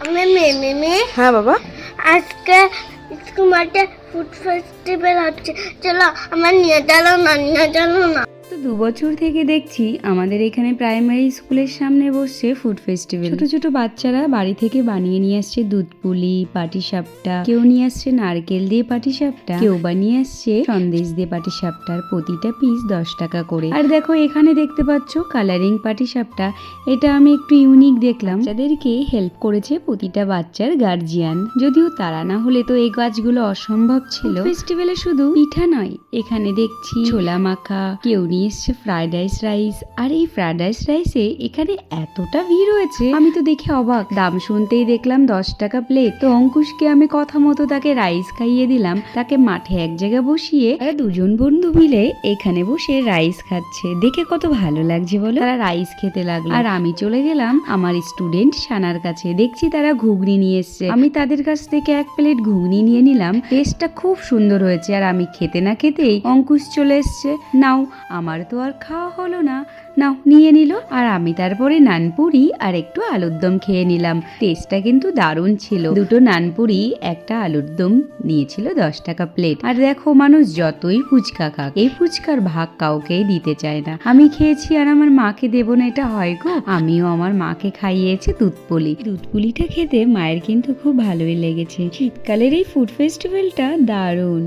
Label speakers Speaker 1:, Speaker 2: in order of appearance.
Speaker 1: আমি মেমে।
Speaker 2: হ্যাঁ বাবা।
Speaker 1: আজকে স্কুল মাঠে ফুড ফেস্টিভ্যাল হচ্ছে, চলো আমার নিয়ে চলো না, নিয়ে চলো না।
Speaker 3: তো 2 বছর থেকে দেখছি আমাদের এখানে প্রাইমারি স্কুলের সামনে বসছে ফুড ফেস্টিভ্যাল। ছোট ছোট বাচ্চারা বাড়ি থেকে বানিয়ে নিয়ে আসছে দুধ পুলি, পাটিসাপটা, কেউ নিয়ে আসছে নারকেল দিয়ে পাটিসাপটা, কেউ বানিয়ে আসছে সন্দেশ দিয়ে পাটিসাপটার প্রতিটা পিস 10 টাকা করে। আর দেখো এখানে দেখতে পাচ্ছ কালারিং পাটিসাপটা, এটা আমি একটু ইউনিক দেখলাম। যাদেরকে হেল্প করেছে প্রতিটা বাচ্চার গার্জিয়ান, যদিও তারা না হলে তো এই কাজগুলো অসম্ভব ছিল। ফেস্টিভ্যালে শুধু পিঠা নয়, এখানে দেখছি ছোলা মাখা, কেউ নিয়ে এসছে ফ্রাইড রাইস। আর এই ফ্রাইড রাইসে এখানে এতটা ভিড় হয়েছে, আমি তো দেখে অবাক। দাম শুনতেই দেখলাম 10 টাকা প্লেট। তো অঙ্কুশকে আমি কথা মতো তাকে রাইস খাইয়ে দিলাম, তাকে মাঠে এক জায়গায় বসিয়ে তারা দুজন বন্ধু মিলে এখানে বসে রাইস খাচ্ছে। দেখে কত ভালো লাগছে বলো। তারা রাইস খেতে লাগলো আর আমি চলে গেলাম আমার স্টুডেন্ট সানার কাছে। দেখছি তারা ঘুগনি নিয়ে এসছে, আমি তাদের কাছ থেকে 1 প্লেট ঘুগনি নিয়ে নিলাম। টেস্টটা খুব সুন্দর হয়েছে। আর আমি খেতে না খেতেই অঙ্কুশ চলে এসছে, নাও। আমার তো আর খাওয়া হলো না, নাও নিয়ে নিল। আর আমি তারপরে নানপুরি আর একটু আলুর দম খেয়ে নিলাম। টেস্টটা কিন্তু দারুণ ছিল। দুটো নানপুরি, একটা আলুর দম নিয়েছিল 10 টাকা প্লেট। আর দেখো মানুষ যতই ফুচকা খাক, এই ফুচকার ভাগ কাউকেই দিতে চায় না। আমি খেয়েছি আর আমার মাকে দেবো না, এটা হয় গো। আমিও আমার মাকে খাইয়েছি দুধপুলিটা খেতে মায়ের কিন্তু খুব ভালোই লেগেছে। শীতকালের এই ফুড ফেস্টিভ্যালটা দারুণ।